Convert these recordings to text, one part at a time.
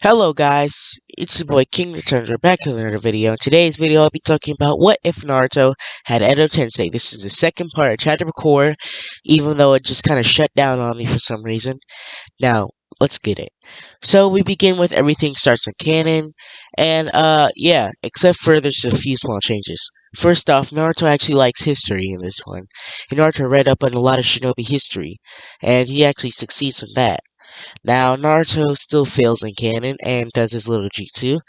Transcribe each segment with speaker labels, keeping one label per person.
Speaker 1: Hello guys, it's your boy King Returns. We're back to another video. In today's video I'll be talking about what if Naruto had Edo Tensei. This is the second part I tried to record, even though it just kind of shut down on me for some reason. Now, let's get it. So we begin with everything starts in canon, and yeah, except for there's a few small changes. First off, Naruto actually likes history in this one. And Naruto read up on a lot of shinobi history, and he actually succeeds in that. Now, Naruto still fails in canon and does his little jutsu.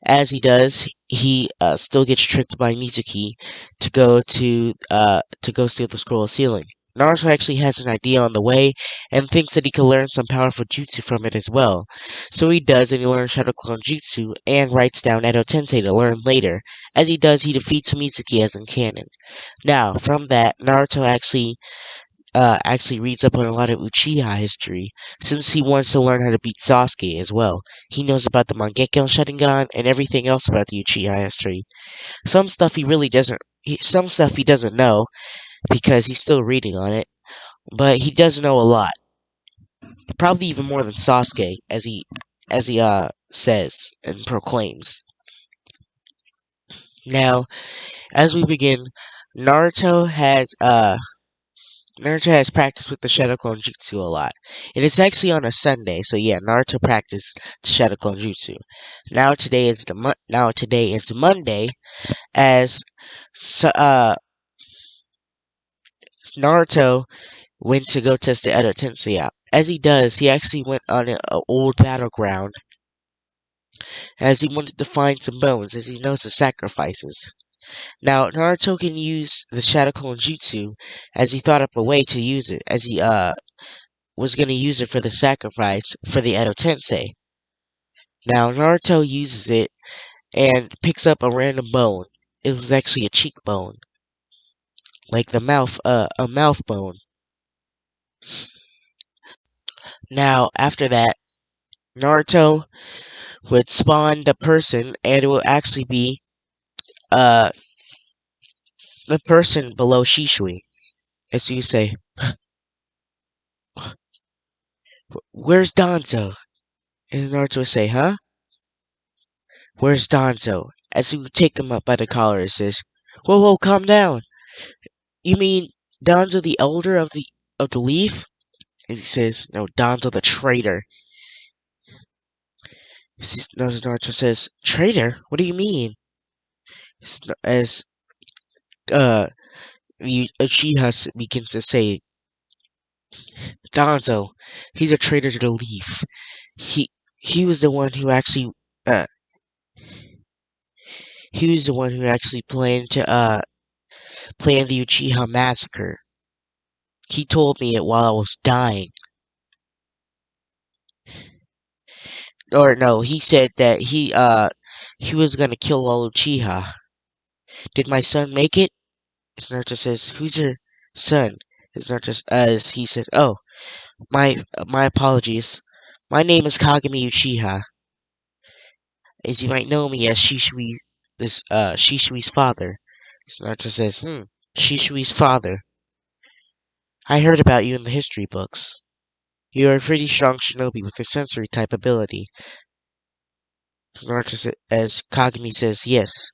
Speaker 1: As he does, he still gets tricked by Mizuki to go steal the scroll of sealing. Naruto actually has an idea on the way and thinks that he can learn some powerful jutsu from it as well. So he does, and he learns Shadow Clone Jutsu and writes down Edo Tensei to learn later. As he does, he defeats Mizuki as in canon. Now, from that, Naruto actually reads up on a lot of Uchiha history, since he wants to learn how to beat Sasuke as well. He knows about the Mangekyo Sharingan and everything else about the Uchiha history. Some stuff he doesn't know because he's still reading on it, but he does know a lot. Probably even more than Sasuke, as he says and proclaims. Now, as we begin, Naruto has Naruto has practiced with the Shadow Clone Jutsu a lot. It is actually on a Sunday, so yeah, Naruto practiced the Shadow Clone Jutsu. Now today is Monday, as Naruto went to go test the Edo Tensei out. As he does, he actually went on an old battleground, as he wanted to find some bones, as he knows the sacrifices. Now, Naruto can use the Shadow Clone Jutsu, as he thought up a way to use it, as he was going to use it for the sacrifice for the Edo Tensei. Now, Naruto uses it and picks up a random bone. It was actually a cheekbone, like a mouth bone. Now, after that, Naruto would spawn the person, and it will actually be uh the person below Shishui, as you say, "Where's Danzo?" And Naruto would say, "Huh? Where's Danzo?" As he would take him up by the collar, it says, "Whoa, whoa, calm down. You mean Danzo the elder of the leaf?" And he says, "No, Danzo the traitor." Naruto says, "Traitor? What do you mean?" As Uchiha begins to say, "Danzo, he's a traitor to the leaf. He he was the one who actually uh he was the one who actually planned to plan the Uchiha massacre. He told me it while I was dying." Or no, he said that he was gonna kill all Uchiha. "Did my son make it?" As Naruto says, "Who's your son?" As he says, "Oh, my apologies. My name is Kagami Uchiha, as you might know me as Shishui's father." As Naruto says, Shishui's father. I heard about you in the history books. You are a pretty strong shinobi with a sensory type ability." As Kagami says, "Yes."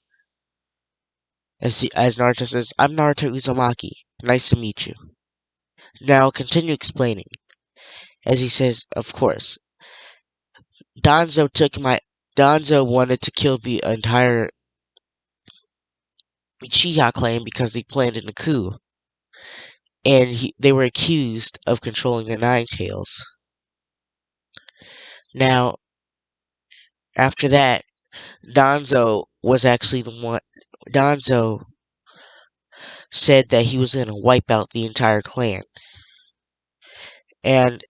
Speaker 1: As Naruto says, "I'm Naruto Uzumaki. Nice to meet you." Now continue explaining. As he says, "Of course, Danzo took my Danzo wanted to kill the entire Uchiha clan because they planned in a coup, and they were accused of controlling the Nine Tails. Now, after that, Danzo was actually the one. Danzo said that he was going to wipe out the entire clan, and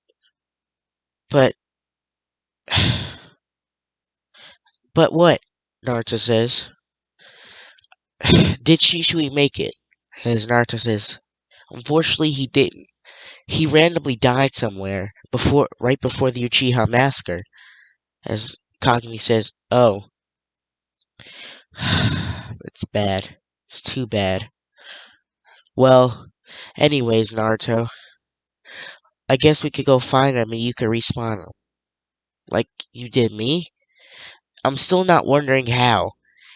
Speaker 1: but but what?" Naruto says. "Did Shishui make it?" As Naruto says, "Unfortunately, he didn't. He randomly died somewhere right before the Uchiha massacre." As Kagami says, "Oh, it's bad. It's too bad. Well, anyways, Naruto, I guess we could go find him and you could respawn him, like you did me." I'm still not wondering how.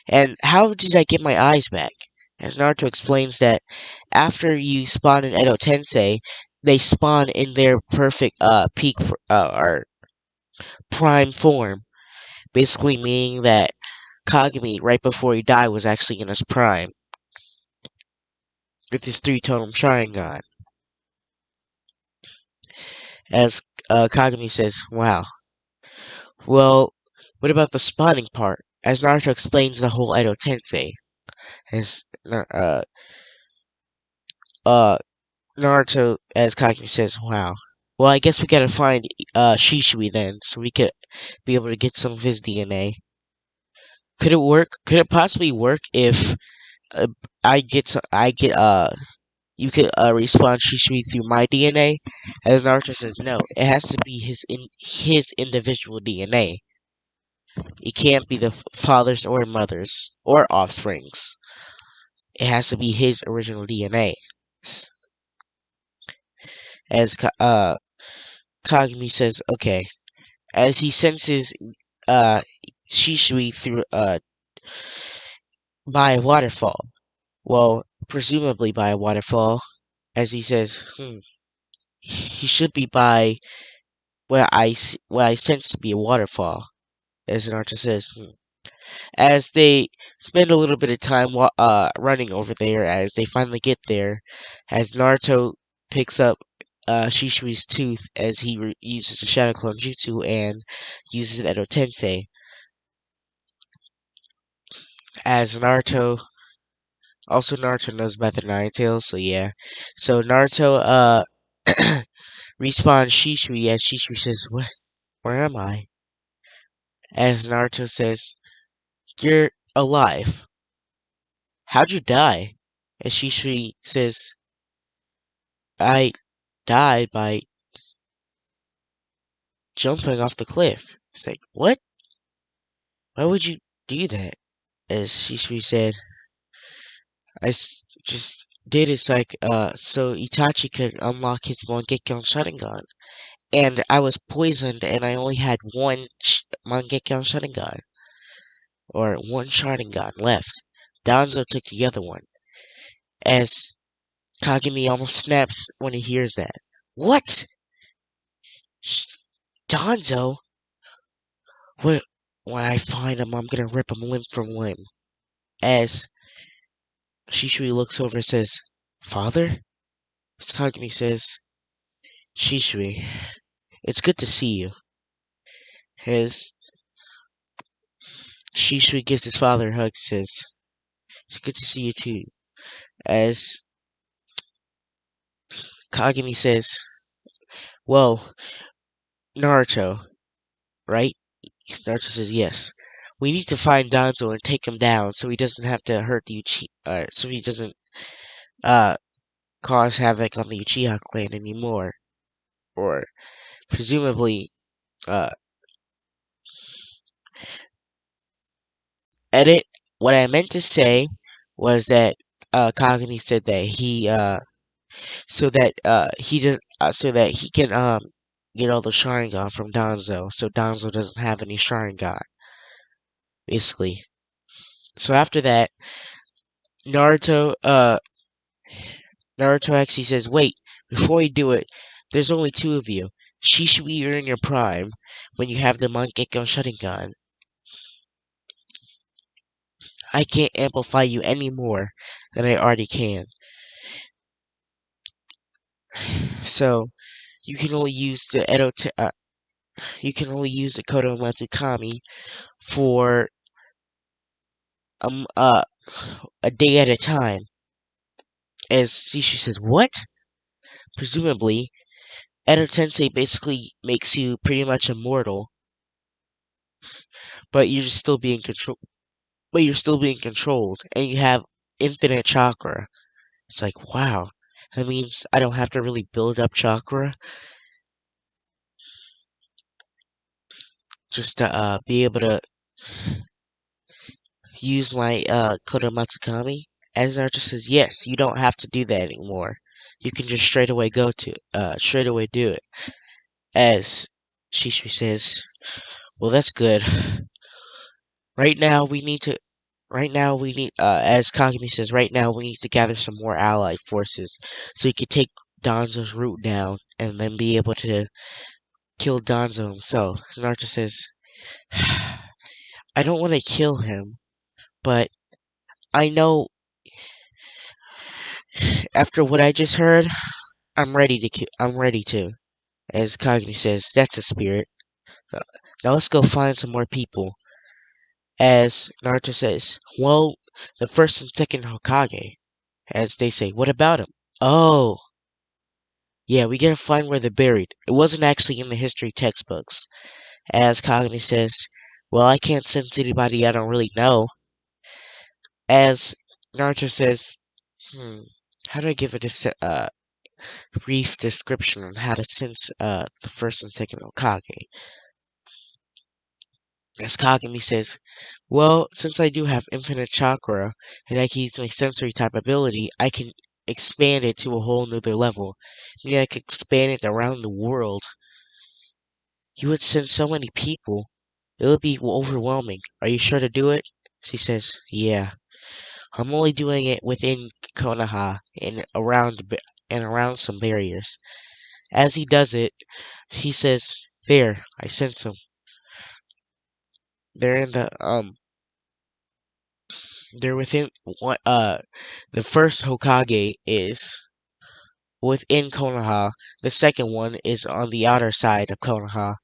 Speaker 1: And how did I get my eyes back? As Naruto explains that after you spawn in Edo Tensei, they spawn in their perfect peak or prime form, basically meaning that Kagami right before he died was actually in his prime with his three totem Sharingan. As Kagami says, "Wow. Well, what about the spawning part?" As Naruto explains the whole Edo Tensei, as uh Naruto, as Kagami says, "Wow. Well, I guess we gotta find Shishui then, so we could be able to get some of his DNA. Could it work? Could it possibly work if uh, I get you could respawn Shishui through my DNA?" As Naruto says, "No, it has to be his individual DNA. It can't be the father's or mother's or offspring's. It has to be his original DNA." As Kagami says, "Okay." As he senses uh Shishui through by a waterfall. Well, presumably by a waterfall, as he says, he should be by where I sense to be a waterfall, as Naruto says. As they spend a little bit of time running over there, as they finally get there, as Naruto picks up Shishui's tooth as he uses the Shadow Clone Jutsu and uses Edo Tensei, as Naruto knows about the Nine Tails, so yeah. So Naruto respawns Shishui as Shishui says, "What? Where am I?" As Naruto says, "You're alive. How'd you die?" As Shishui says, "I died by jumping off the cliff." It's like, what? Why would you do that? As Shishui said, just did it so Itachi could unlock his Mangekyo Sharingan. And I was poisoned and I only had one Mangekyo Sharingan. Or one Sharingan left. Danzo took the other one. As Kagami almost snaps when he hears that. What? Danzo? Wh- When I find him, I'm gonna rip him limb from limb. As Shishui looks over and says, "Father?" Kagami says, "Shishui, it's good to see you." As Shishui gives his father a hug, says, "It's good to see you too." As Kagami says, "Well, Naruto, right?" Naruto says, "Yes. We need to find Danzo and take him down so he doesn't have to hurt the so he doesn't uh cause havoc on the Uchiha clan anymore." Or presumably uh edit. What I meant to say was that Kagami said that so that he can get all the Sharingan from Danzo, so Danzo doesn't have any Sharingan, basically. So after that, Naruto Naruto actually says, "Wait, before you do it, there's only two of you. Shishui, you're in your prime when you have the Mangekyo Sharingan. I can't amplify you any more than I already can. So you can only use you can only use the Kodo Matsukami for um uh a day at a time." As Shishu says, "What?" Presumably, Edo Tensei basically makes you pretty much immortal, but you're just still being control but you're still being controlled, and you have infinite chakra. It's like, wow. That means I don't have to really build up chakra just to be able to use my Kodo Matsukami. As Naruto says, "Yes, you don't have to do that anymore. You can just straight away do it." As Shishui says, "Well, that's good." Right now, we need to. Right now, we need, as Kagami says, right now we need to gather some more allied forces so we could take Danzo's route down and then be able to kill Danzo himself. Naruto says, I don't want to kill him, but I know after what I just heard, I'm ready to. As Kagami says, that's a spirit. Uh, Now let's go find some more people. As Naruto says, well, the first and second Hokage. As they say, what about him? Oh, yeah, we gotta find where they're buried. It wasn't actually in the history textbooks. As Kagami says, well, I can't sense anybody I don't really know. As Naruto says, how do I give it a brief description on how to sense the first and second Hokage? As Kagami says, well, since I do have infinite chakra and I can use my sensory type ability, I can expand it to a whole nother level. I mean, I can expand it around the world. You would send so many people. It would be overwhelming. Are you sure to do it? She says, yeah. I'm only doing it within Konoha and around some barriers. As he does it, he says, there, I sense them. They're in they're within what, the first Hokage is within Konoha. The second one is on the outer side of Konoha.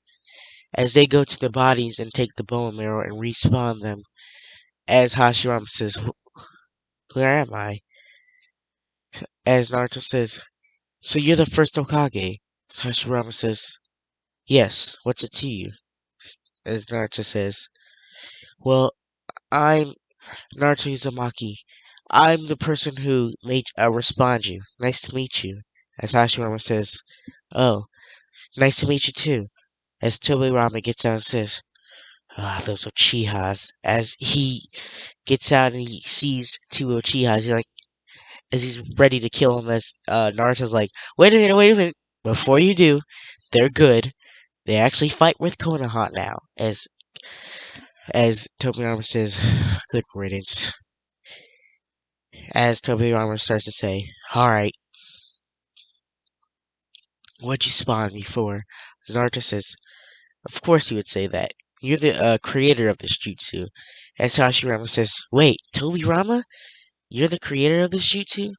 Speaker 1: As they go to the bodies and take the bone marrow and respawn them, as Hashirama says, where am I? As Naruto says, so you're the first Hokage. Hashirama says, yes, what's it to you? As Naruto says, well, I'm Naruto Uzumaki. I'm the person who made respond you. Nice to meet you. As Hashirama says, oh, nice to meet you too. As Tobirama gets out and says, ah, those Uchihas. As he gets out and he sees two Uchihas, as he's ready to kill him, as Naruto's like, wait a minute. Before you do, they're good. They actually fight with Konoha now. As Tobirama says, good riddance. As Tobirama starts to say, alright, what'd you spawn me for? As Naruto says, of course you would say that. You're the creator of this jutsu. As Hashirama says, wait, Tobirama? You're the creator of this jutsu?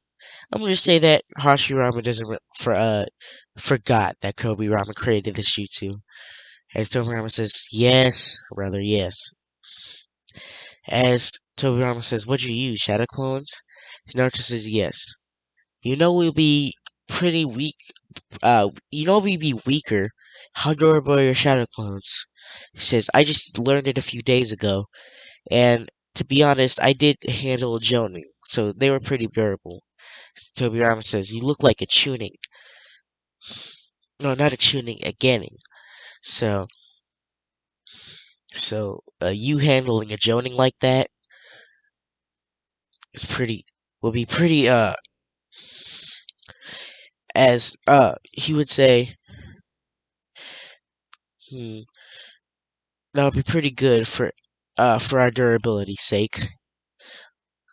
Speaker 1: I'm gonna say that Hashirama doesn't forgot that Tobirama created this jutsu. As Tobirama says, yes, brother, yes. As Tobirama says, what'd you use, shadow clones? Naruto says, yes. You know we'll be pretty weak, you know we'd be weaker. How durable are your shadow clones? He says, I just learned it a few days ago, and to be honest, I did handle Jonin, so they were pretty durable. Tobirama says, you look like a tuning. No, not a tuning, a Ganning. So, you handling a Joning like that is will be pretty, as, he would say, hmm, that would be pretty good for our durability's sake.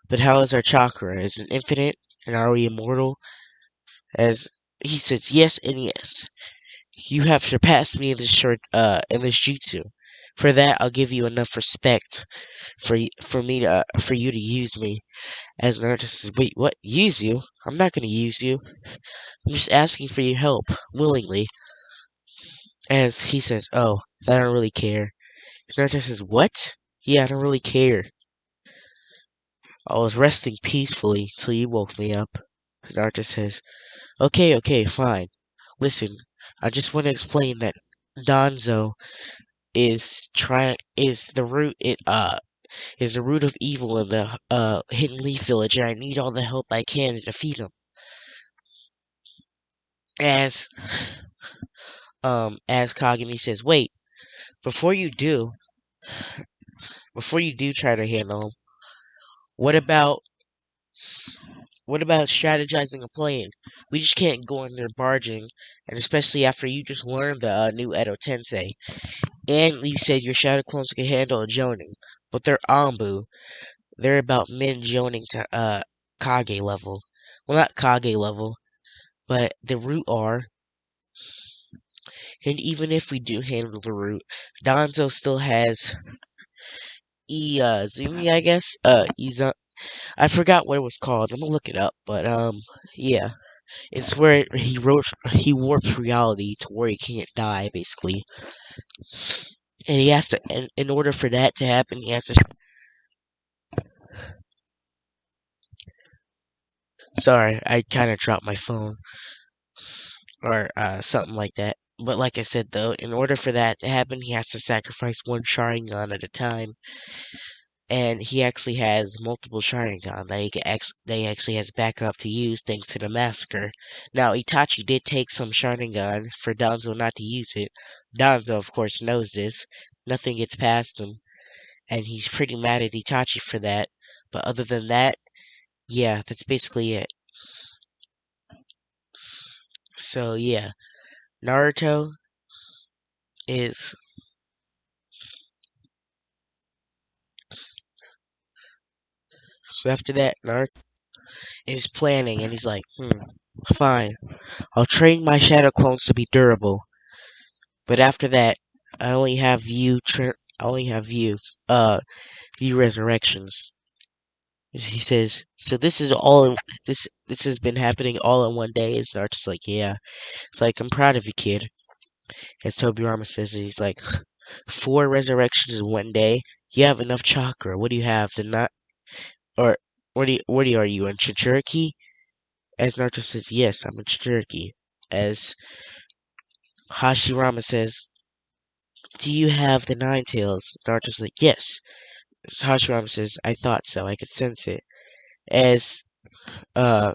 Speaker 1: But how is our chakra? Is it infinite? And are we immortal? As he says, yes and yes. You have surpassed me in in this jutsu. For that, I'll give you enough respect for you to use me. As Naruto says, wait, what? Use you? I'm not gonna use you. I'm just asking for your help, willingly. As he says, oh, I don't really care. As Naruto says, what? Yeah, I don't really care. I was resting peacefully till you woke me up. Naruto says, okay, fine. Listen, I just want to explain that Danzo is the is the root of evil in the Hidden Leaf Village, and I need all the help I can to defeat him. As as Kagami says, wait, before you do before you do try to handle him, what about strategizing a plan? We just can't go in there barging, and especially after you just learned the new Edo Tensei, and you said your shadow clones can handle a Jonin. but they're Anbu. They're about men joining to Kage level. Well, not Kage level, but the root are. And even if we do handle the root, Danzo still has Zumi, I guess. I forgot what it was called. I'm gonna look it up, but yeah, it's where he warps reality to where he can't die, basically. And he has to, and in order for that to happen, he has to. Sorry, I kind of dropped my phone or something like that. But like I said, though, in order for that to happen, he has to sacrifice one Sharingan at a time, and he actually has multiple Sharingan that he actually has backup to use thanks to the massacre. Now, Itachi did take some Sharingan for Danzo not to use it. Danzo, of course, knows this. Nothing gets past him, and he's pretty mad at Itachi for that. But other than that, yeah, that's basically it. So yeah, Naruto is so after that, Naruto is planning, and he's like, fine, I'll train my shadow clones to be durable. But after that, I only have view resurrections. He says, so this has been happening all in one day. It's not just like, yeah. It's like, I'm proud of you, kid. As Tobirama says, he's like, four resurrections in one day. You have enough chakra. What do you have? The not, or, are you, in Chichuriki? As Naruto says, yes, I'm in Chichuriki. As Hashirama says, do you have the nine tails? Naruto's like, yes. Hashirama says, I thought so. I could sense it. As uh,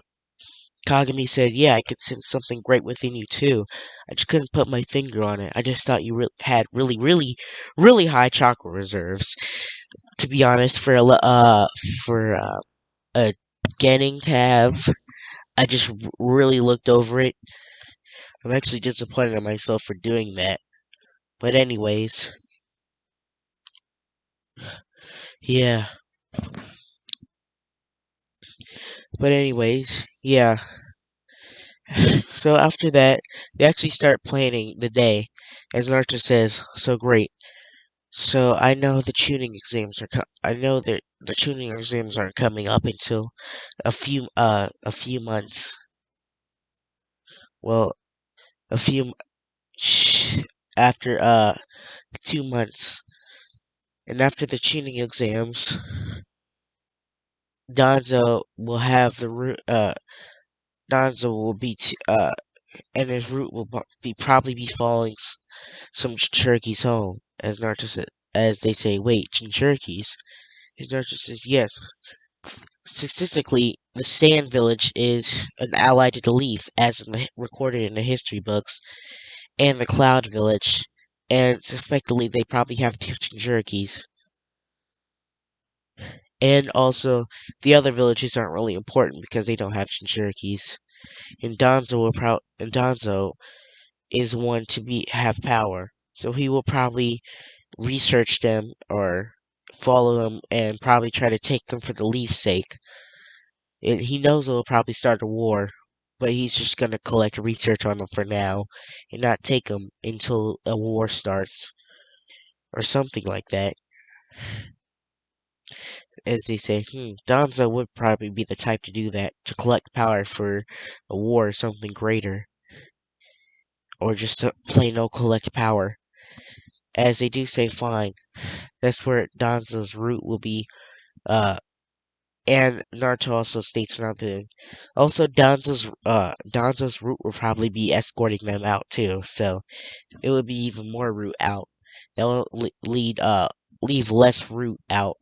Speaker 1: Kagami said, yeah, I could sense something great within you too. I just couldn't put my finger on it. I just thought you had really high chakra reserves. To be honest, for a getting to have, I just really looked over it. I'm actually disappointed in myself for doing that. But anyways, yeah. But anyways, yeah. So after that, they actually start planning the day. As Naruto says, so great. So I know the tuning exams I know that the tuning exams aren't coming up until a few months. Well, a few after 2 months. And after the tuning exams, Donzo will have the Donzo will be and his route will probably be following some Cherokee home, as Naruto said, as they say, wait, Cherokees? His Naruto says, yes. Statistically, the Sand Village is an ally to the Leaf, as recorded in the history books, and the Cloud Village, and suspectedly they probably have two Cherokees. And also, the other villages aren't really important because they don't have Cherokees. And Donzo is one to have power, so he will probably research them or follow them and probably try to take them for the Leaf's sake. And he knows it will probably start a war, but he's just gonna collect research on them for now and not take them until a war starts or something like that. As they say, Donzo would probably be the type to do that, to collect power for a war or something greater, or just to plain no collect power. As they do say, fine, that's where Donzo's route will be, and Naruto also states another thing. Also, Danzo's route will probably be escorting them out too, so it would be even more route out. That will leave less route Ambu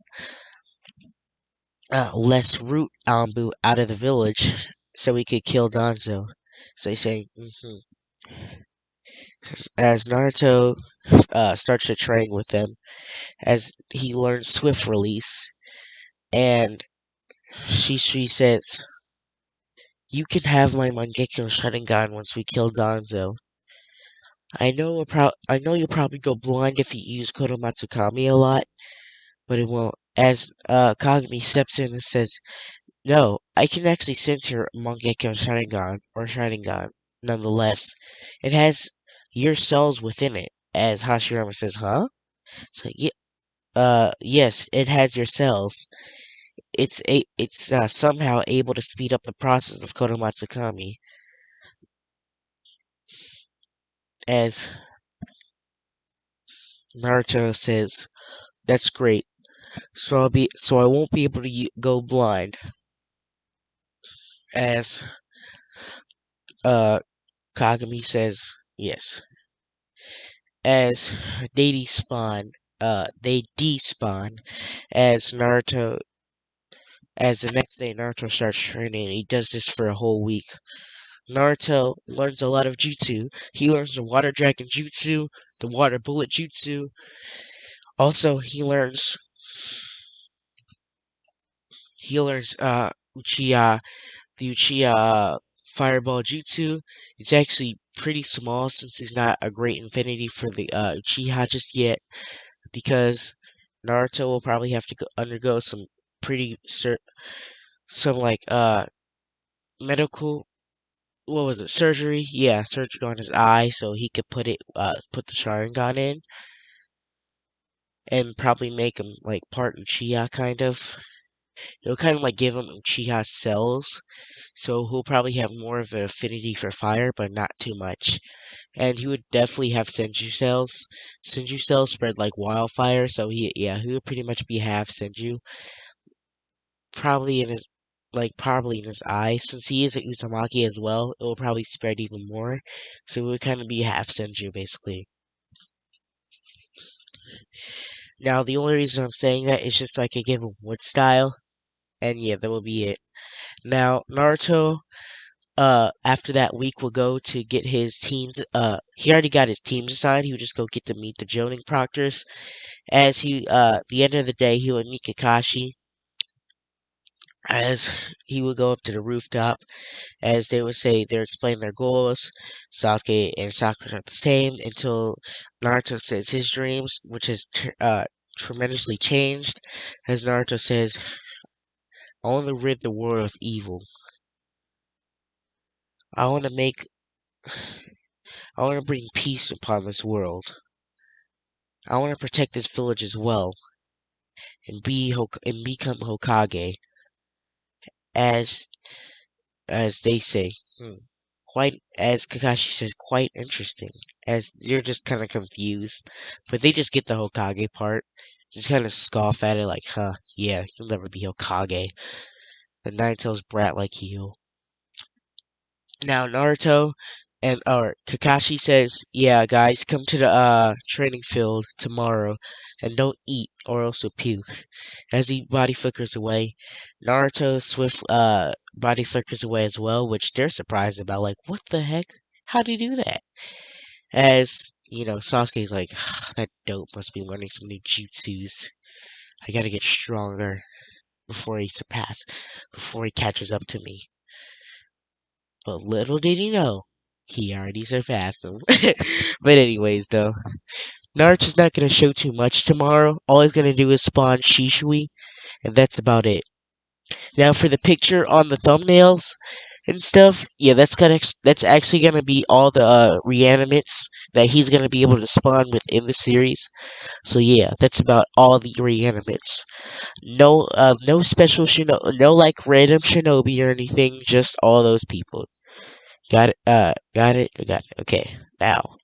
Speaker 1: out of the village, so we could kill Danzo. So they say, as Naruto starts to train with them, as he learns Swift Release, and she says, you can have my Mangekyo Sharingan once we kill Gonzo. I know you'll probably go blind if you use Kodomatsukami a lot, but it won't. As Kagami steps in and says, "No, I can actually sense your Mangekyo Sharingan or Sharingan. Nonetheless, it has your cells within it." As Hashirama says, "Huh?" So yeah, yes, it has your cells. It's somehow able to speed up the process of Kodomatsukami. As Naruto says, "That's great. So I won't be able to go blind." As uh Kagami says, "Yes." As they they despawn. As Naruto, as the next day Naruto starts training, he does this for a whole week. Naruto learns a lot of jutsu. He learns the water dragon jutsu, the water bullet jutsu. Also, he learns Uchiha the Uchiha Fireball Jutsu. It's actually pretty small since he's not a great infinity for the Uchiha just yet, because Naruto will probably have to undergo some pretty some like medical, what was it, surgery? Yeah, surgery on his eye so he could put the Sharingan in and probably make him like part Uchiha kind of. It'll kind of like give him Uchiha cells, so he'll probably have more of an affinity for fire, but not too much. And he would definitely have Senju cells. Senju cells spread like wildfire, so he would pretty much be half Senju. Probably in his probably in his eye. Since he is an Uzumaki as well, it will probably spread even more. So it would kind of be half Senju basically. Now the only reason I'm saying that is just so I could give him wood style. And yeah, that will be it. Now Naruto after that week will go to get his teams he already got his teams assigned. He would just go get to meet the Jonin proctors. As the end of the day, he would meet Kakashi. As he would go up to the rooftop, as they would say they're explaining their goals. Sasuke and Sakura are the same until Naruto says his dreams, which has tremendously changed. As Naruto says, "I want to rid the world of evil. I want to make I want to bring peace upon this world. I want to protect this village as well and and become Hokage." As they say, quite as Kakashi said, quite interesting. As you're just kind of confused, but they just get the Hokage part, just kind of scoff at it like, "Huh, yeah, you'll never be Hokage. The Nine-Tails brat like you." Now Naruto and or Kakashi says, "Yeah, guys, come to the training field tomorrow, and don't eat or else you'll puke." As he body flickers away, Naruto swift body flickers away as well, which they're surprised about. Like, what the heck? How'd he do that? As Sasuke's like, "That dope must be learning some new jutsus. I gotta get stronger before he catches up to me." But little did he know, he already surpassed him. But anyways, though, Naruto's not gonna show too much tomorrow. All he's gonna do is spawn Shishui, and that's about it. Now for the picture on the thumbnails and stuff, yeah, that's actually gonna be all the reanimates that he's gonna be able to spawn within the series. So yeah, that's about all the reanimates. No special no like random shinobi or anything. Just all those people. Got it. Got it. Okay. Now,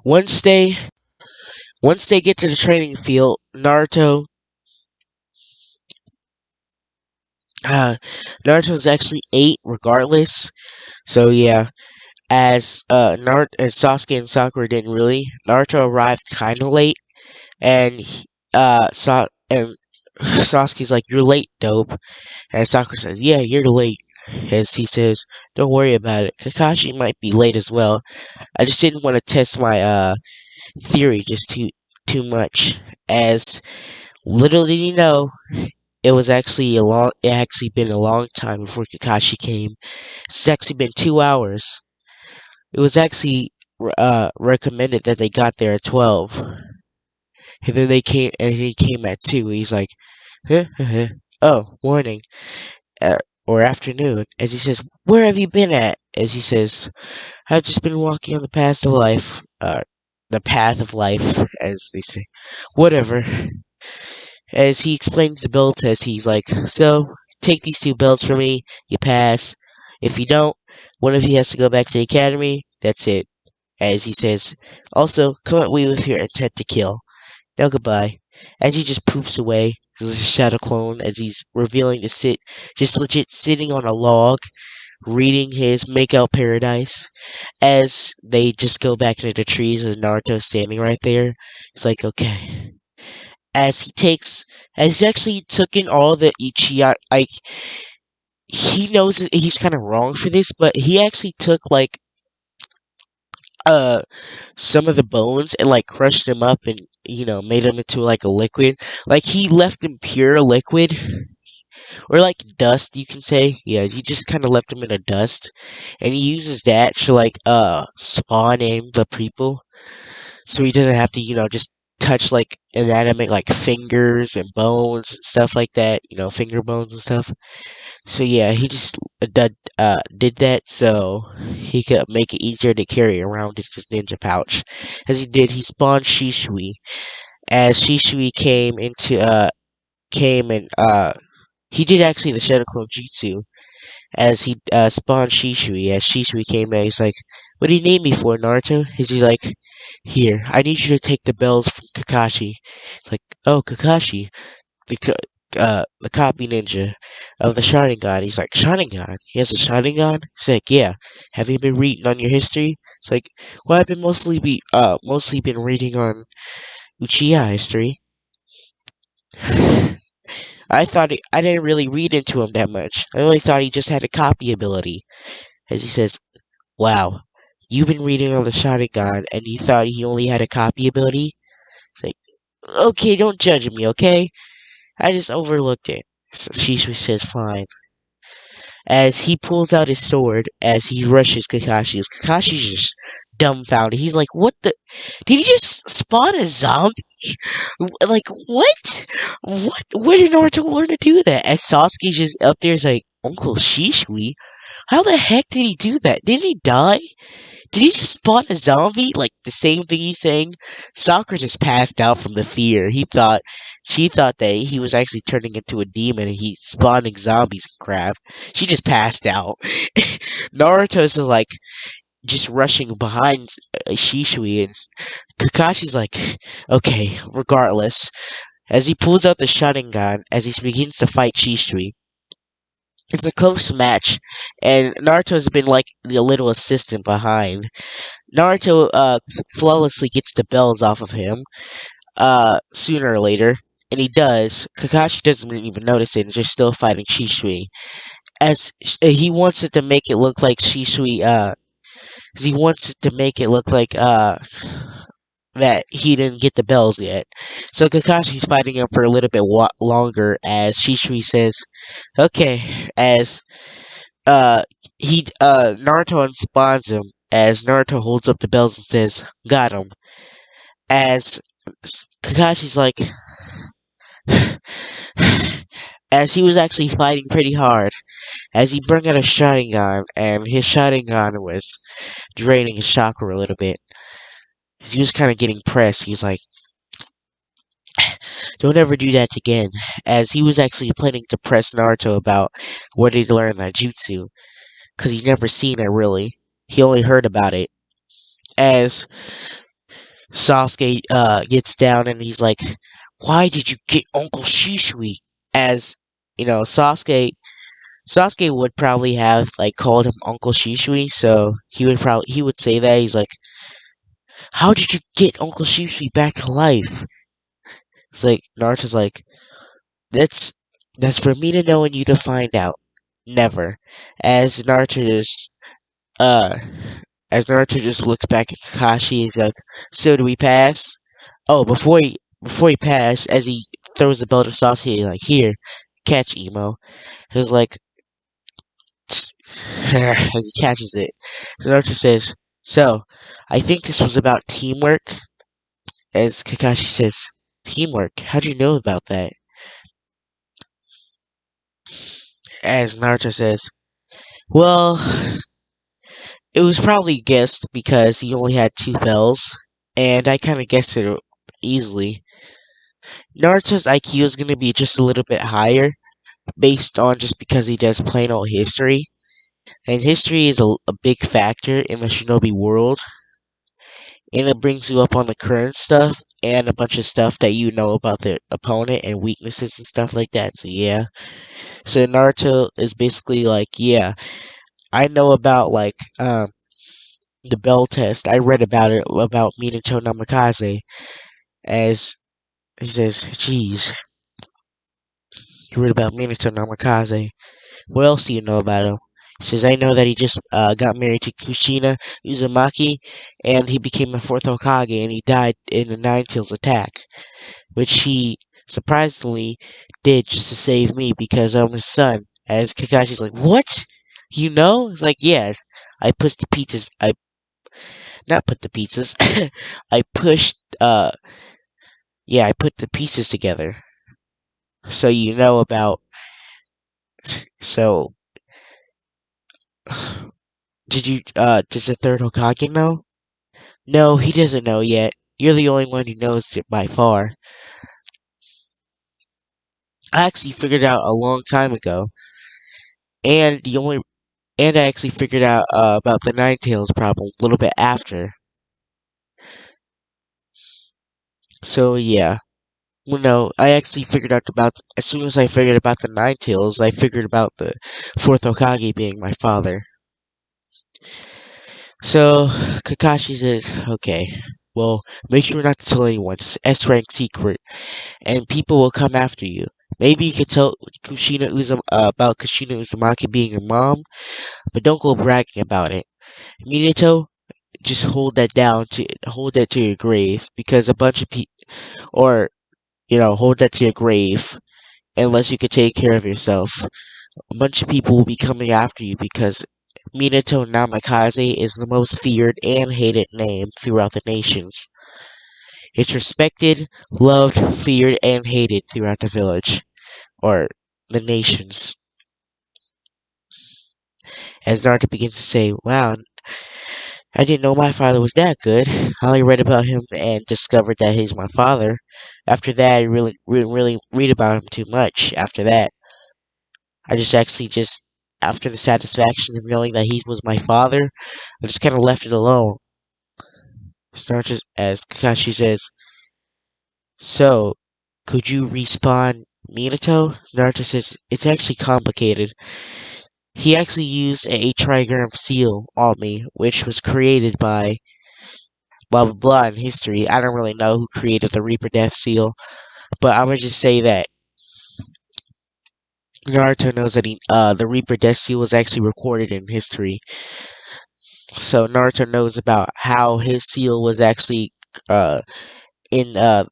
Speaker 1: once they once they get to the training field, uh, Naruto's actually 8 regardless. So yeah, as Sasuke and Sakura didn't really, Naruto arrived kind of late, and Sasuke's like, "You're late, dope," and Sakura says, "Yeah, you're late." As he says, "Don't worry about it. Kakashi might be late as well. I just didn't want to test my theory just too much." As little did he know, it actually been a long time before Kakashi came. It's actually been 2 hours. It was actually recommended that they got there at 12. And then he came at 2. He's like, huh, huh, huh. Oh, morning, uh, or afternoon. As he says, where have you been at? As he says, I've just been walking on the path of life, as they say. Whatever. As he explains the build test, he's like, so, take these 2 builds for me, you pass. If you don't, one of you has to go back to the academy, that's it. As he says, also, come at me with your intent to kill. Now goodbye. As he just poops away, there's a shadow clone as he's revealing to sit, just legit sitting on a log, reading his Make Out Paradise. As they just go back into the trees and Naruto's standing right there, it's like, okay. As he takes, as he actually took in all the Uchiha, like, he knows that he's kind of wrong for this, but he actually took, like, uh, some of the bones and, like, crushed them up and, made them into, like, a liquid. Like, he left them pure liquid, or, like, dust, you can say. Yeah, he just kind of left them in a dust, and he uses that to, like, spawn in the people. So he doesn't have to, just touch like anatomic like fingers and bones and stuff like that, finger bones and stuff. So yeah, he just did that so he could make it easier to carry around in his ninja pouch. As he did, he spawned Shishui. As Shishui came and he did actually the Shadow Clone Jutsu as he spawned Shishui. As Shishui came out, he's like, "What do you need me for, Naruto?" He's like, "Here, I need you to take the bells from Kakashi." It's like, "Oh, Kakashi, the copy ninja of the Sharingan." He's like, "Sharingan? He has a Sharingan?" He's like, "Yeah. Have you been reading on your history?" It's like, "Well, I've been mostly been reading on Uchiha history." I didn't really read into him that much. I only thought he just had a copy ability. As he says, wow, you've been reading on the Sharingan and you thought he only had a copy ability? It's like, okay, don't judge me, okay? I just overlooked it. So Shisui says, fine. As he pulls out his sword, as he rushes Kakashi, Kakashi's just dumbfounded. He's like, what the? Did he just spawn a zombie? Like, what? What? Where did Naruto learn to do that? As Sasuke's just up there, is like, Uncle Shisui? How the heck did he do that? Didn't he die? Did he just spawn a zombie? Like the same thing he's saying? Sakura just passed out from the fear. She thought that he was actually turning into a demon and he spawning zombies and crap. She just passed out. Naruto's like just rushing behind Shisui and Kakashi's like, okay, regardless. As he pulls out the Sharingan, as he begins to fight Shisui, it's a close match, and Naruto's been like the little assistant behind. Naruto flawlessly gets the bells off of him sooner or later, and he does. Kakashi doesn't even notice it and just still fighting Shisui. As he wants it to make it look like Shisui, he wants it to make it look like that he didn't get the bells yet. So Kakashi's fighting him for a little bit longer as Shisui says, okay, as uh Naruto unspawns him as Naruto holds up the bells and says, got him. As Kakashi's like as he was actually fighting pretty hard, as he brought out a Sharingan, and his Sharingan was draining his chakra a little bit. As he was kind of getting pressed, he was like, don't ever do that again. As he was actually planning to press Naruto about where did he learn that jutsu, because he's never seen it really. He only heard about it. As Sasuke gets down and he's like, why did you get Uncle Shisui? As, Sasuke would probably have like called him Uncle Shisui, so he would say that. He's like, how did you get Uncle Shisui back to life? It's like Naruto's like, that's for me to know and you to find out. Never. As Naruto just uh as Naruto just looks back at Kakashi, he's like, so do we pass? Oh, before he passed, as he throws the belt of Sasuke, he's like, here, catch Emo. He's like, as he catches it. So Naruto says, so, I think this was about teamwork, as Kakashi says. Teamwork. How do you know about that? As Naruto says, well, it was probably guessed because he only had two bells, and I kind of guessed it easily. Naruto's IQ is going to be just a little bit higher, based on just because he does plain old history. And history is a big factor in the Shinobi world, and it brings you up on the current stuff and a bunch of stuff that you know about the opponent and weaknesses and stuff like that. So yeah. So Naruto is basically like, yeah, I know about like the bell test. I read about it about Minato Namikaze as he says, geez, you read about Minato Namikaze. What else do you know about him? He says, I know that he just got married to Kushina Uzumaki, and he became the fourth Hokage, and he died in the Nine Tails attack, which he surprisingly did just to save me because I'm his son. As Kakashi's like, what? You know? It's like, yeah, I pushed the pizzas. I not put the pizzas. I pushed. Yeah, I put the pieces together. So you know about. So did you? Does the third Hokage know? No, he doesn't know yet. You're the only one who knows it by far. I actually figured out a long time ago, and the only and I actually figured out about the Nine Tails problem a little bit after. So yeah, well, no, I actually figured out about as soon as I figured about the Nine Tails, I figured about the fourth Hokage being my father. So Kakashi says, "Okay, well, make sure not to tell anyone. It's S rank secret, and people will come after you. Maybe you could tell about Kushina Uzumaki being your mom, but don't go bragging about it. Minato, just hold that to your grave because a bunch of people, or hold that to your grave unless you can take care of yourself. A bunch of people will be coming after you because Minato Namikaze is the most feared and hated name throughout the nations. It's respected, loved, feared, and hated throughout the village, or the nations." As Naruto begins to say, wow, I didn't know my father was that good. I only read about him and discovered that he's my father. After that, I really read about him too much. After that, I just actually just, after the satisfaction of knowing that he was my father, I just kind of left it alone. Naruto, as Kakashi says, so, could you respawn Minato? Naruto says, it's actually complicated. He actually used a trigram seal on me, which was created by blah blah blah in history. I don't really know who created the Reaper Death Seal, but I'm gonna just say that Naruto knows that the Reaper Death Seal was actually recorded in history. So Naruto knows about how his seal was actually uh, in the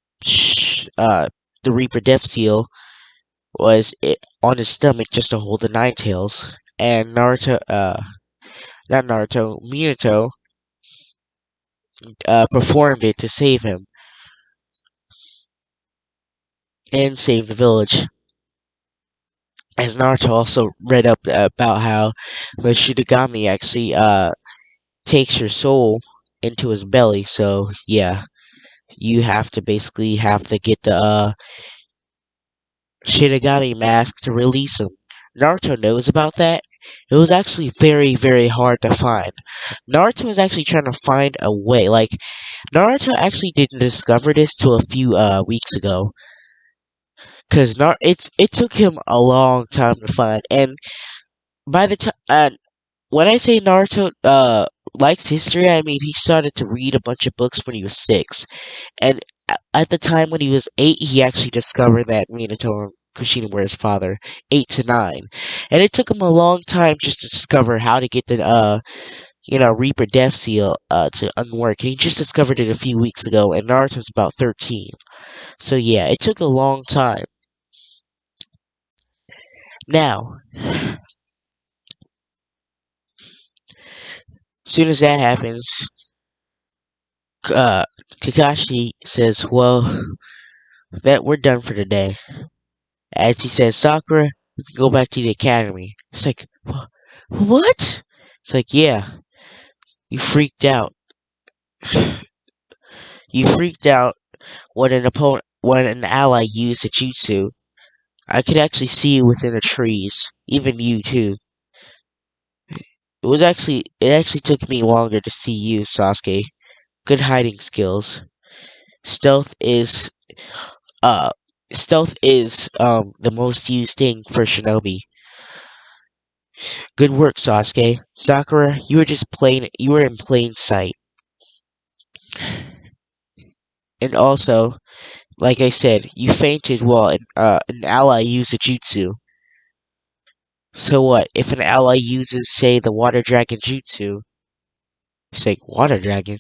Speaker 1: Reaper Death Seal was on his stomach just to hold the Nine Tails, and not Naruto, Minato performed it to save him and save the village. As Naruto also read up about how the Shinigami actually takes your soul into his belly. So yeah, you have to basically have to get the Shinigami mask to release him. Naruto knows about that. It was actually very, very hard to find. Naruto was actually trying to find a way. Like Naruto actually didn't discover this till a few weeks ago, because it took him a long time to find. And by the time when I say Naruto likes history, I mean he started to read a bunch of books when he was 6, and at the time when he was 8, he actually discovered that Minato and Kushina were his father, 8 to 9, and it took him a long time just to discover how to get the Reaper Death Seal to unwork, and he just discovered it a few weeks ago, and Naruto's about 13, so yeah, it took a long time. Now, soon as that happens, uh, Kakashi says, "Well, that we're done for today. As he says, Sakura, we can go back to the academy. It's like, what? It's like, yeah, you freaked out. You freaked out when when an ally used a jutsu. I could actually see you within the trees. Even you too. It actually took me longer to see you, Sasuke. Good hiding skills. Stealth is uh the most used thing for shinobi. Good work, Sasuke. Sakura, you were in plain sight. And also, like I said, you fainted while an ally used a jutsu. So what? If an ally uses, say, the water dragon jutsu, say water dragon,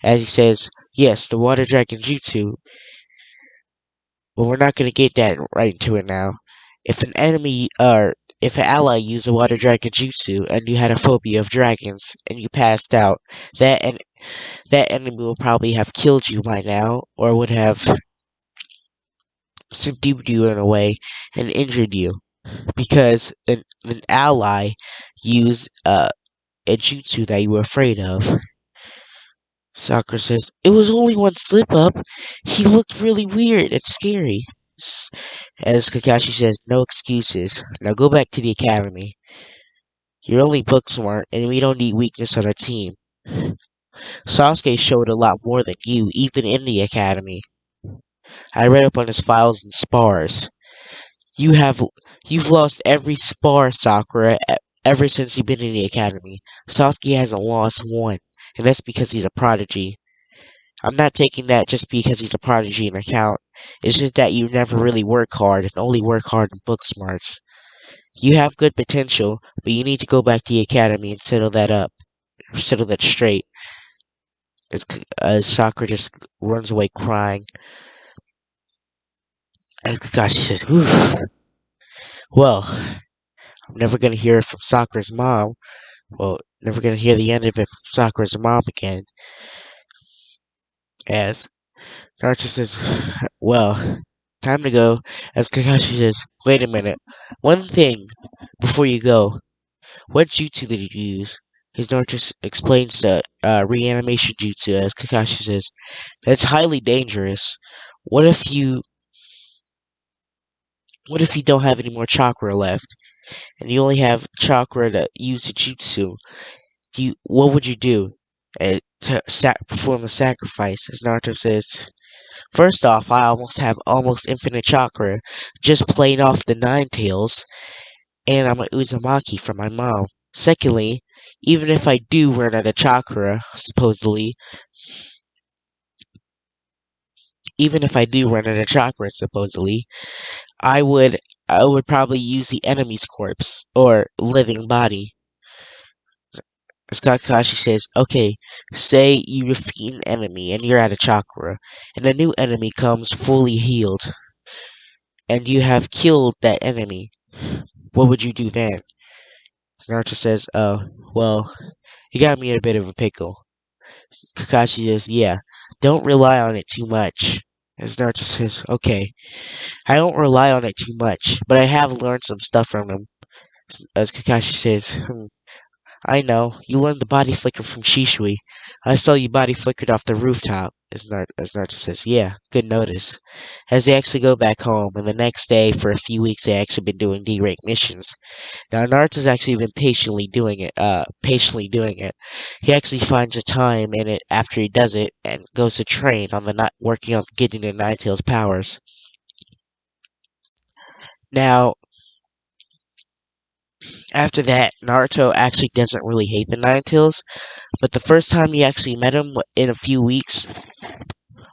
Speaker 1: as he says, yes, the water dragon jutsu. Well, we're not gonna get that right into it now. If an enemy, or if an ally used a water dragon jutsu and you had a phobia of dragons and you passed out, that en- that enemy will probably have killed you by now, or would have subdued you in a way and injured you because an ally used a jutsu that you were afraid of. Sakura says, it was only one slip up. He looked really weird and scary. As Kakashi says, no excuses. Now go back to the academy. You're only book smart, and we don't need weakness on our team. Sasuke showed a lot more than you, even in the academy. I read up on his files and spars. You have, you've lost every spar, Sakura, ever since you've been in the academy. Sasuke hasn't lost one, and that's because he's a prodigy. I'm not taking that just because he's a prodigy in account. It's just that you never really work hard and only work hard in book smarts. You have good potential, but you need to go back to the academy and settle that up. Settle that straight. As Sakura just runs away crying. And Kakashi says, oof. Well, I'm never gonna hear it from Sakura's mom. Well, never gonna hear the end of it from Sakura's mom again. As Naruto says, well, time to go. As Kakashi says, wait a minute. One thing before you go. What jutsu did you use? His Naruto explains the reanimation jutsu as Kakashi says, that's highly dangerous. What if you what if you don't have any more chakra left? And you only have chakra to use the jutsu? What would you do? To perform the sacrifice, as Naruto says, first off, I almost have almost infinite chakra, just playing off the Nine Tails, and I'm a Uzumaki from my mom. Secondly, even if I do run out of chakra, supposedly, even if I do run out of chakra, supposedly, I would I would probably use the enemy's corpse or living body. As Kakashi says, okay, say you defeat an enemy and you're out of chakra, and a new enemy comes fully healed, and you have killed that enemy. What would you do then? Naruto says, well, you got me in a bit of a pickle. Kakashi says, yeah, don't rely on it too much. As Naruto says, okay, I don't rely on it too much, but I have learned some stuff from him. As Kakashi says, I know, you learned the body flicker from Shishui. I saw you body flickered off the rooftop. As Naruto says, yeah, good notice. As they actually go back home, and the next day, for a few weeks, they actually been doing D-rank missions. Now Naruto's actually been patiently doing it. He actually finds a time in it after he does it and goes to train on the not working on getting the Nine Tails powers. Now, after that, Naruto actually doesn't really hate the Nine Tails, but the first time he actually met him in a few weeks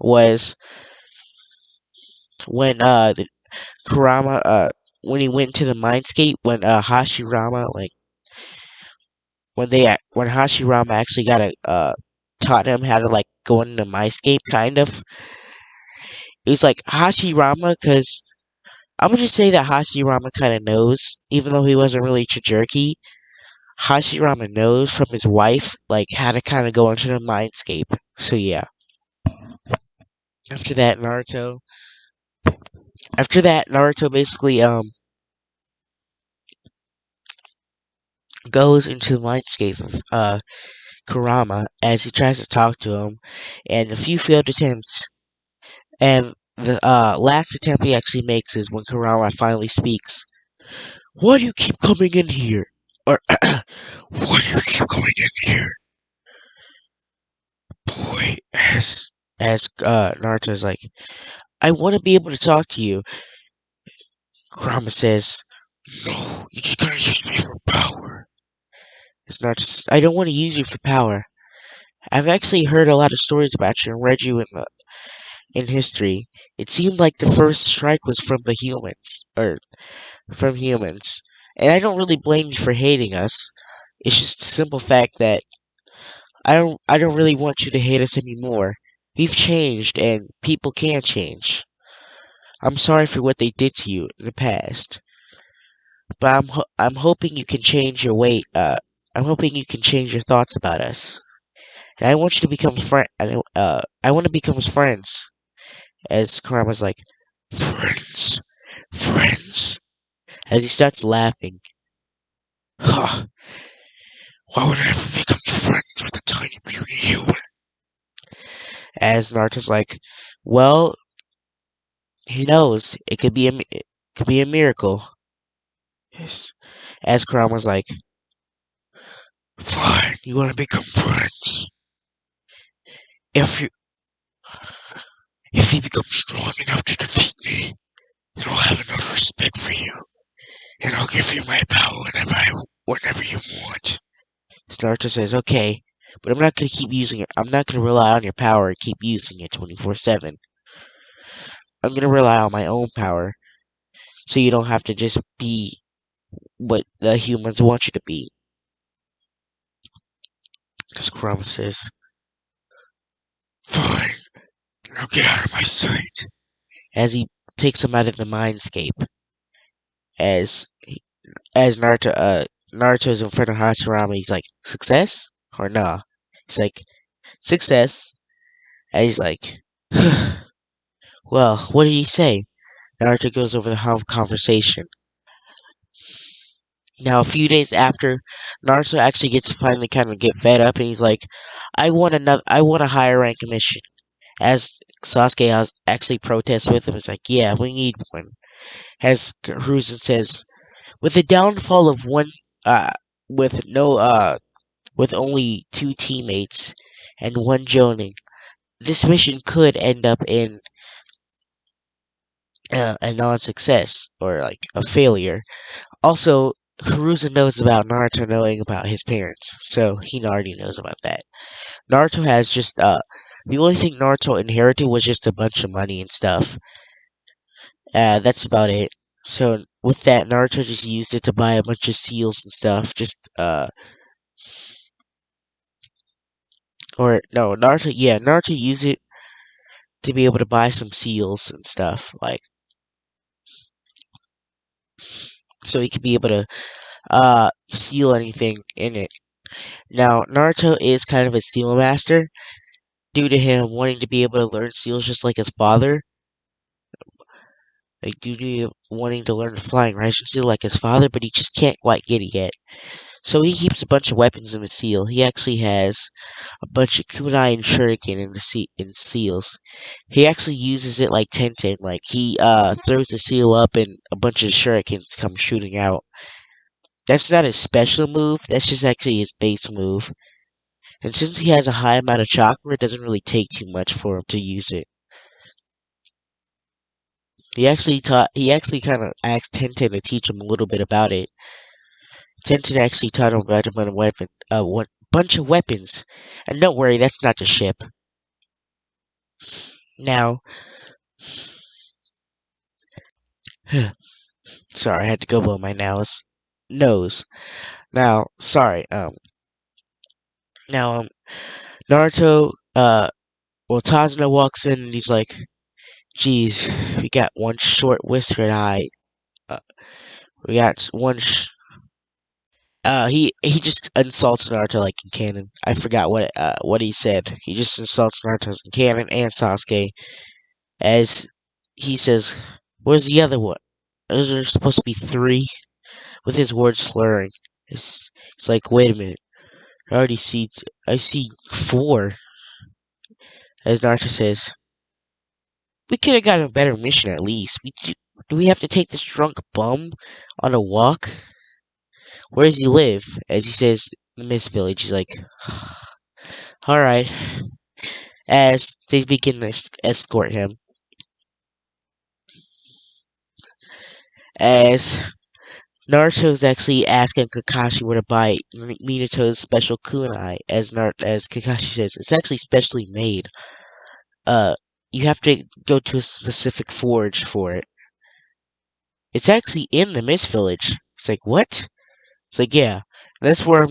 Speaker 1: was when the Kurama when he went to the Mindscape when Hashirama when Hashirama actually got a taught him how to like go into Mindscape kind of. It was like Hashirama because I'm gonna just say that Hashirama kind of knows, even though he wasn't really Chijerki. Hashirama knows from his wife like how to kind of go into the Mindscape. So yeah. After that, Naruto After that, Naruto basically goes into the mindscape of Kurama as he tries to talk to him, and a few failed attempts. And the last attempt he actually makes is when Kurama finally speaks. Why do you keep coming in here? Or why do you keep coming in here, boy? As Naruto's like, I want to be able to talk to you. Kurama says, no, you just gotta use me for power. It's not just, I don't want to use you for power. I've actually heard a lot of stories about you and read you in history. It seemed like the first strike was from the humans, or from humans. And I don't really blame you for hating us. It's just a simple fact that I don't really want you to hate us anymore. We've changed and people can change. I'm sorry for what they did to you in the past, but I'm hoping you can change your way. I'm hoping you can change your thoughts about us. And I want you to become friend. I want to become friends. As Karama's like, friends, friends. As he starts laughing, huh? Why would I ever become friends with a tiny puny human? As Naruto's like, well, he knows it could be a miracle. Yes. As Kurama's like, fine, you want to become friends? If you if you become strong enough to defeat me, then I'll have enough respect for you, and I'll give you my power whenever you want. Naruto says, okay, but I'm not gonna keep using it. I'm not gonna rely on your power and keep using it 24/7. I'm gonna rely on my own power, so you don't have to just be what the humans want you to be. As Kurama says, fine, now get out of my sight. As he takes him out of the mindscape, as Naruto's in front of Hashirama, he's like, success or nah? He's like, success. And he's like, well, what did he say? Naruto goes over the whole conversation. Now, a few days after, Naruto actually gets finally kind of get fed up, and he's like, I want a higher rank mission." As Sasuke actually protests with him, it's like, "Yeah, we need one." As Hiruzen says, "With the downfall of one, uh, with no, with only two teammates and one joining, this mission could end up in a non-success or like a failure." Also, Hiruzen knows about Naruto knowing about his parents, so he already knows about that. Naruto has just the only thing Naruto inherited was just a bunch of money and stuff. That's about it. So with that, Naruto just used it to buy a bunch of seals and stuff. Just or no, Naruto used it to be able to buy some seals and stuff, like so he could be able to seal anything in it. Now Naruto is kind of a seal master due to him wanting to be able to learn seals just like his father. Like due to him wanting to learn flying Raijin seal like his father, but he just can't quite get it yet. So he keeps a bunch of weapons in the seal. He actually has a bunch of kunai and shuriken in seals. He actually uses it like Tenten. Like he throws the seal up and a bunch of shurikens come shooting out. That's not his special move. That's just actually his base move. And since he has a high amount of chakra, it doesn't really take too much for him to use it. He actually kind of asked Tenten to teach him a little bit about it. Tenten actually taught him about a one bunch of weapons. And don't worry, that's not the ship. Now, sorry, I had to go blow my nose. Now, sorry, now, Naruto, Tazuna walks in and he's like, geez, we got one short whiskered eye. Uh, we got one he just insults Naruto like in canon. I forgot what he said. He just insults Naruto in canon and Sasuke as he says, Where's the other one? There's supposed to be three with his words slurring. It's like, wait a minute. I see four, as Naruto says. We could have gotten a better mission at least. Do we have to take this drunk bum on a walk? Where does he live? As he says, the Mist Village. He's like, alright. As they begin to escort him. As Naruto's actually asking Kakashi where to buy Minato's special kunai. As Kakashi says, it's actually specially made. Uh, you have to go to a specific forge for it. It's actually in the Mist Village. It's like, what? It's like, yeah, that's where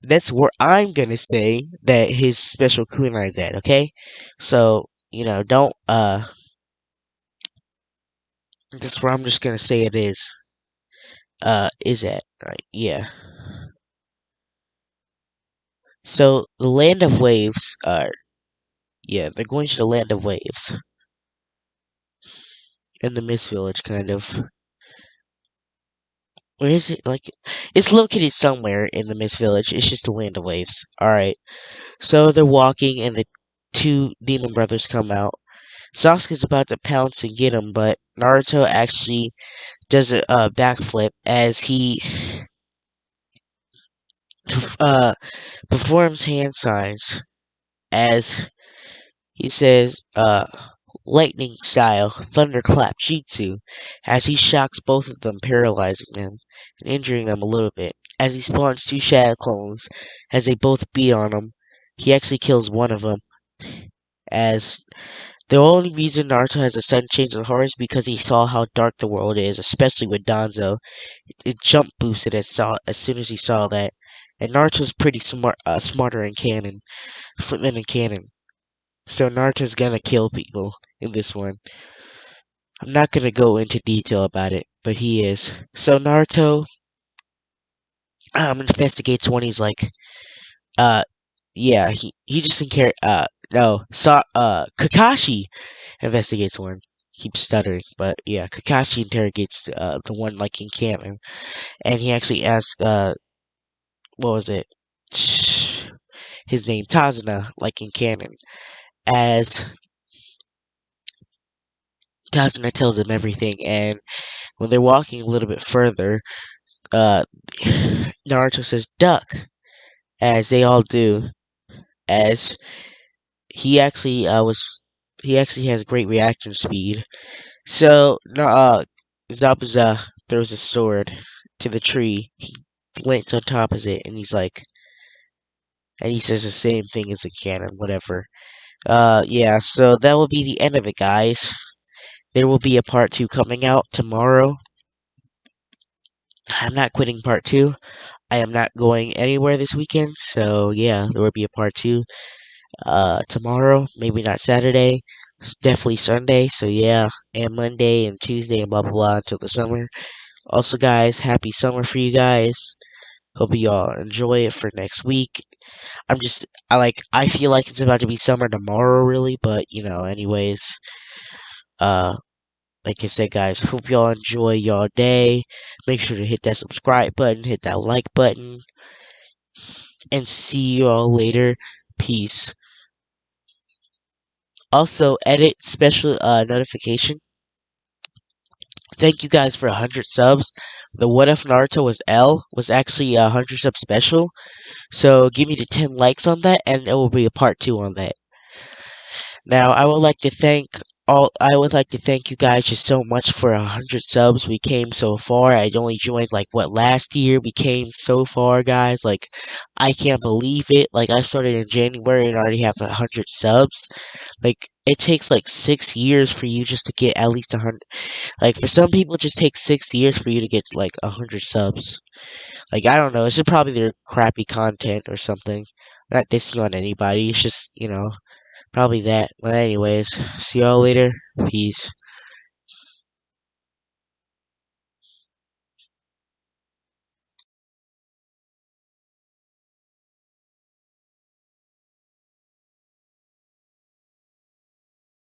Speaker 1: that's where I'm gonna say that his special kunai is at. Okay, so don't that's where I'm just gonna say it is at. Right, yeah. So the land of waves are yeah, they're going to the land of waves in the Mist Village, kind of. Where is it? Like, it's located somewhere in the Mist Village. It's just the land of waves. All right. So they're walking, and the two demon brothers come out. Sasuke's about to pounce and get him, but Naruto actually does a backflip as he uh, performs hand signs as he says, lightning style thunderclap jutsu, as he shocks both of them, paralyzing them and injuring them a little bit. As he spawns two shadow clones, as they both beat on him, he actually kills one of them. As the only reason Naruto has a sudden change of heart is because he saw how dark the world is, especially with Danzo. It jump boosted as soon as he saw that. And Naruto's pretty smarter in canon than in canon. So Naruto's gonna kill people in this one. I'm not gonna go into detail about it, but he is. So Naruto investigates one. He's like, uh, yeah, he just didn't care. No, Kakashi investigates one. Keeps stuttering, but yeah, Kakashi interrogates the one like in canon, and he actually asks what was it? His name Tazuna, like in canon, as Tazuna tells him everything, and when they're walking a little bit further, uh, Naruto says duck, as they all do, as he actually has great reaction speed. So Zabuza throws a sword to the tree. He lands on top of it, and he's like, and he says the same thing as a cannon, whatever. Yeah. So that will be the end of it, guys. There will be a part two coming out tomorrow. I'm not quitting part two. I am not going anywhere this weekend, so yeah, there will be a part two tomorrow, maybe not Saturday, definitely Sunday, so yeah, and Monday and Tuesday and blah blah blah until the summer. Also guys, happy summer for you guys. Hope you all enjoy it for next week. I feel like it's about to be summer tomorrow really, but anyways, uh like I said, guys, hope y'all enjoy y'all day. Make sure to hit that subscribe button, hit that like button, and see you all later. Peace. Also, edit special notification. Thank you guys for 100 subs. The What If Naruto was L was actually a 100 sub special. So give me the 10 likes on that, and it will be a part 2 on that. Now, I would like to thank you guys just so much for 100 subs. We came so far. I only joined like what last year. We came so far, guys. Like I can't believe it. Like I started in January and already have 100 subs. Like it takes like 6 years for you just to get at least 100. Like for some people, it just takes 6 years for you to get like 100 subs. Like I don't know. It's just probably their crappy content or something. Not dissing on anybody. It's just probably that. But anyways, see y'all later. Peace.